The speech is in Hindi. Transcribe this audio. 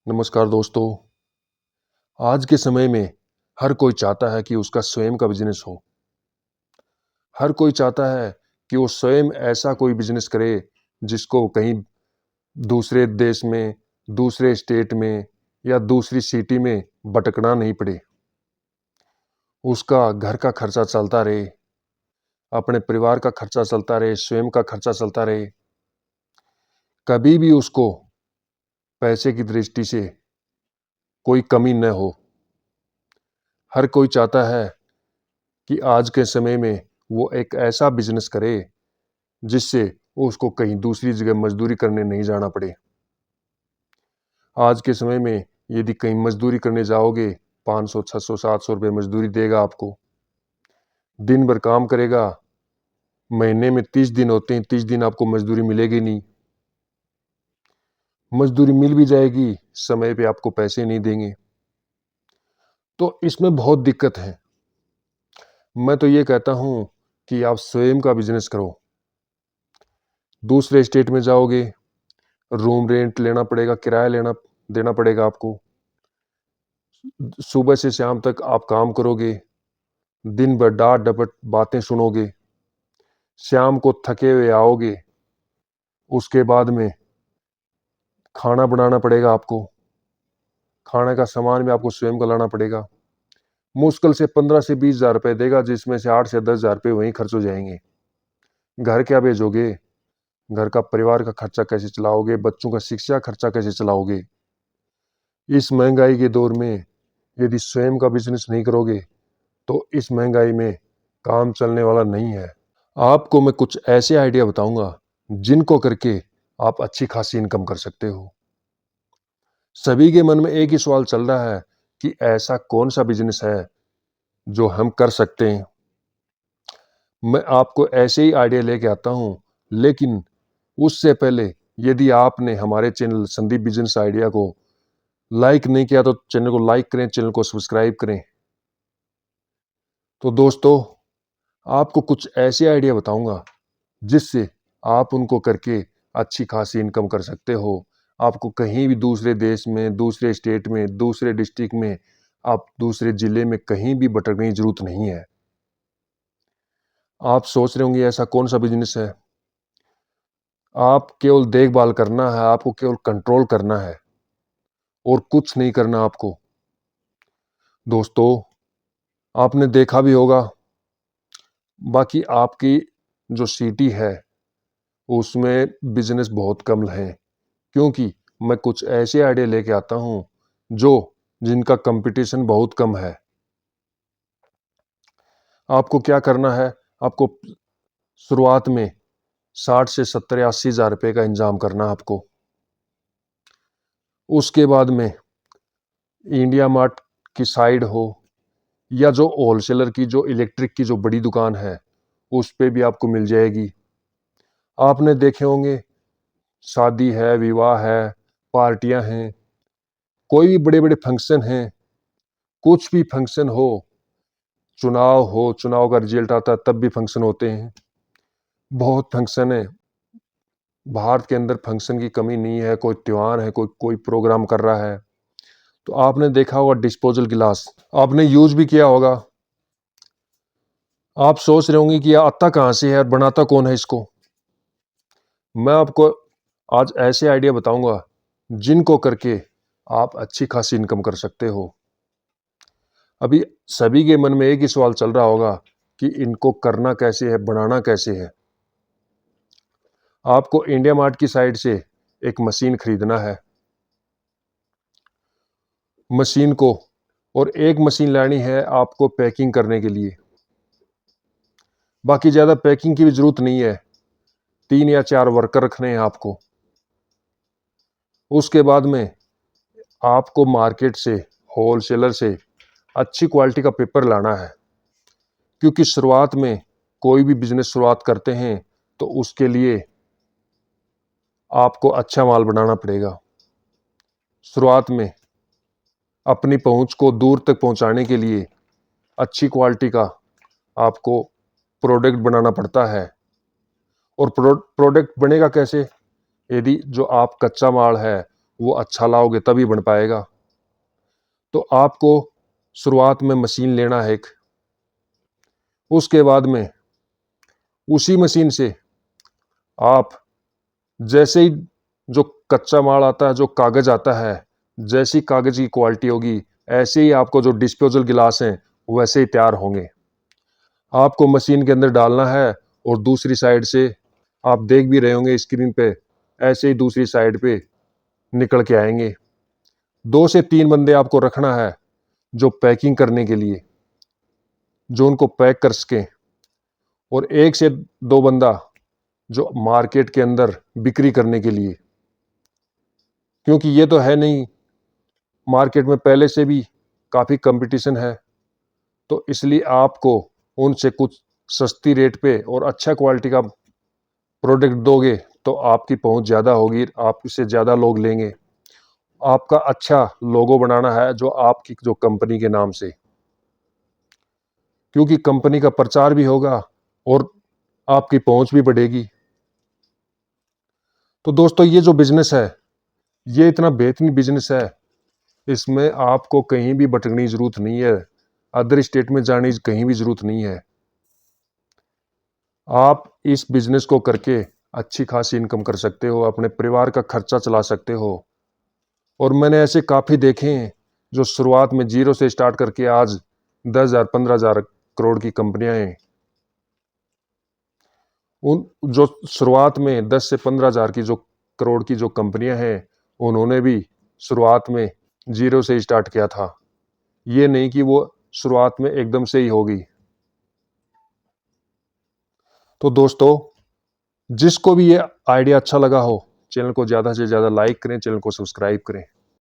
नमस्कार दोस्तों। आज के समय में हर कोई चाहता है कि उसका स्वयं का बिजनेस हो। हर कोई चाहता है कि वो स्वयं ऐसा कोई बिजनेस करे जिसको कहीं दूसरे देश में, दूसरे स्टेट में या दूसरी सिटी में भटकना नहीं पड़े। उसका घर का खर्चा चलता रहे, अपने परिवार का खर्चा चलता रहे, स्वयं का खर्चा चलता रहे। कभी भी उसको पैसे की दृष्टि से कोई कमी न हो। हर कोई चाहता है कि आज के समय में वो एक ऐसा बिजनेस करे जिससे उसको कहीं दूसरी जगह मजदूरी करने नहीं जाना पड़े। आज के समय में यदि कहीं मजदूरी करने जाओगे, 500, 600, 700 रुपये मजदूरी देगा आपको। दिन भर काम करेगा, महीने में 30 दिन होते हैं, 30 दिन आपको मजदूरी मिलेगी नहीं। मजदूरी मिल भी जाएगी, समय पे आपको पैसे नहीं देंगे। तो इसमें बहुत दिक्कत है। मैं तो ये कहता हूं कि आप स्वयं का बिजनेस करो। दूसरे स्टेट में जाओगे, रूम रेंट लेना पड़ेगा, किराया देना पड़ेगा आपको। सुबह से शाम तक आप काम करोगे, दिन भर डांट डपट बातें सुनोगे, शाम को थके हुए आओगे। उसके बाद में खाना बनाना पड़ेगा आपको, खाने का सामान भी आपको स्वयं का लाना पड़ेगा। मुश्किल से 15 से 20 हजार रुपये देगा, जिसमें से 8 से 10 हजार रुपये वहीं खर्च हो जाएंगे। घर क्या भेजोगे? घर का परिवार का खर्चा कैसे चलाओगे? बच्चों का शिक्षा खर्चा कैसे चलाओगे? इस महंगाई के दौर में यदि स्वयं का बिजनेस नहीं करोगे तो इस महंगाई में काम चलने वाला नहीं है। आपको मैं कुछ ऐसे आइडिया बताऊंगा जिनको करके आप अच्छी खासी इनकम कर सकते हो। सभी के मन में एक ही सवाल चल रहा है कि ऐसा कौन सा बिजनेस है जो हम कर सकते हैं। मैं आपको ऐसे ही आइडिया लेके आता हूं, लेकिन उससे पहले यदि आपने हमारे चैनल संदीप बिजनेस आइडिया को लाइक नहीं किया तो चैनल को लाइक करें, चैनल को सब्सक्राइब करें। तो दोस्तों, आपको कुछ ऐसे आइडिया बताऊंगा जिससे आप उनको करके अच्छी खासी इनकम कर सकते हो। आपको कहीं भी दूसरे देश में, दूसरे स्टेट में, दूसरे डिस्ट्रिक्ट में, आप दूसरे जिले में कहीं भी भटकने की जरूरत नहीं है। आप सोच रहे होंगे ऐसा कौन सा बिजनेस है। आप केवल देखभाल करना है, आपको केवल कंट्रोल करना है और कुछ नहीं करना आपको। दोस्तों, आपने देखा भी होगा, बाकी आपकी जो सिटी है उसमें बिजनेस बहुत कम है, क्योंकि मैं कुछ ऐसे आइडिया लेके आता हूं जिनका कंपटीशन बहुत कम है। आपको क्या करना है? आपको शुरुआत में 60 से 70 या 80 हजार रुपये का इंतजाम करना है आपको। उसके बाद में इंडिया मार्ट की साइड हो या जो होलसेलर की, जो इलेक्ट्रिक की जो बड़ी दुकान है, उस पे भी आपको मिल जाएगी। आपने देखे होंगे, शादी है, विवाह है, पार्टियां हैं, कोई भी बड़े बड़े फंक्शन हैं, कुछ भी फंक्शन हो, चुनाव का रिजल्ट आता है तब भी फंक्शन होते हैं। बहुत फंक्शन है। भारत के अंदर फंक्शन की कमी नहीं है। कोई त्योहार है, कोई कोई प्रोग्राम कर रहा है, तो आपने देखा होगा डिस्पोजल गिलास, आपने यूज भी किया होगा। आप सोच रहे होंगे कि यह आता कहां से है और बनाता कौन है इसको। मैं आपको आज ऐसे आइडिया बताऊंगा जिनको करके आप अच्छी खासी इनकम कर सकते हो। अभी सभी के मन में एक ही सवाल चल रहा होगा कि इनको करना कैसे है, बनाना कैसे है। आपको इंडिया मार्ट की साइड से एक मशीन खरीदना है। मशीन को, और एक मशीन लानी है आपको पैकिंग करने के लिए। बाकी ज्यादा पैकिंग की भी जरूरत नहीं है। 3 या 4 वर्कर रखने हैं आपको। उसके बाद में आपको मार्केट से, होलसेलर से अच्छी क्वालिटी का पेपर लाना है, क्योंकि शुरुआत में कोई भी बिजनेस शुरुआत करते हैं तो उसके लिए आपको अच्छा माल बनाना पड़ेगा। शुरुआत में अपनी पहुंच को दूर तक पहुंचाने के लिए अच्छी क्वालिटी का आपको प्रोडक्ट बनाना पड़ता है। और प्रोडक्ट बनेगा कैसे? यदि जो आप कच्चा माल है वो अच्छा लाओगे तभी बन पाएगा। तो आपको शुरुआत में मशीन लेना है एक, उसके बाद में उसी मशीन से आप जैसे ही जो कच्चा माल आता है, जो कागज आता है, जैसी कागज की क्वालिटी होगी ऐसे ही आपको जो डिस्पोजल गिलास हैं वैसे ही तैयार होंगे। आपको मशीन के अंदर डालना है और दूसरी साइड से आप देख भी रहे होंगे स्क्रीन पे, ऐसे ही दूसरी साइड पे निकल के आएंगे। 2 से 3 बंदे आपको रखना है जो पैकिंग करने के लिए, जो उनको पैक कर सकें, और 1 से 2 बंदा जो मार्केट के अंदर बिक्री करने के लिए। क्योंकि ये तो है नहीं, मार्केट में पहले से भी काफ़ी कंपटीशन है, तो इसलिए आपको उनसे कुछ सस्ती रेट पे और अच्छा क्वालिटी का प्रोडक्ट दोगे तो आपकी पहुंच ज़्यादा होगी, आपसे ज़्यादा लोग लेंगे। आपका अच्छा लोगो बनाना है जो आपकी जो कंपनी के नाम से, क्योंकि कंपनी का प्रचार भी होगा और आपकी पहुंच भी बढ़ेगी। तो दोस्तों ये जो बिजनेस है ये इतना बेहतरीन बिजनेस है, इसमें आपको कहीं भी भटकने की जरूरत नहीं है, अदर स्टेट में जाने की कहीं भी जरूरत नहीं है। आप इस बिजनेस को करके अच्छी खासी इनकम कर सकते हो, अपने परिवार का खर्चा चला सकते हो। और मैंने ऐसे काफ़ी देखे हैं जो शुरुआत में जीरो से स्टार्ट करके आज 10,000 15,000 करोड़ की कंपनियां हैं। उन जो शुरुआत में 10 से 15,000 की जो करोड़ की जो कंपनियां हैं उन्होंने भी शुरुआत में जीरो से स्टार्ट किया था। ये नहीं कि वो शुरुआत में एकदम से ही होगी। तो दोस्तों जिसको भी ये आइडिया अच्छा लगा हो, चैनल को ज़्यादा से ज़्यादा लाइक करें, चैनल को सब्सक्राइब करें।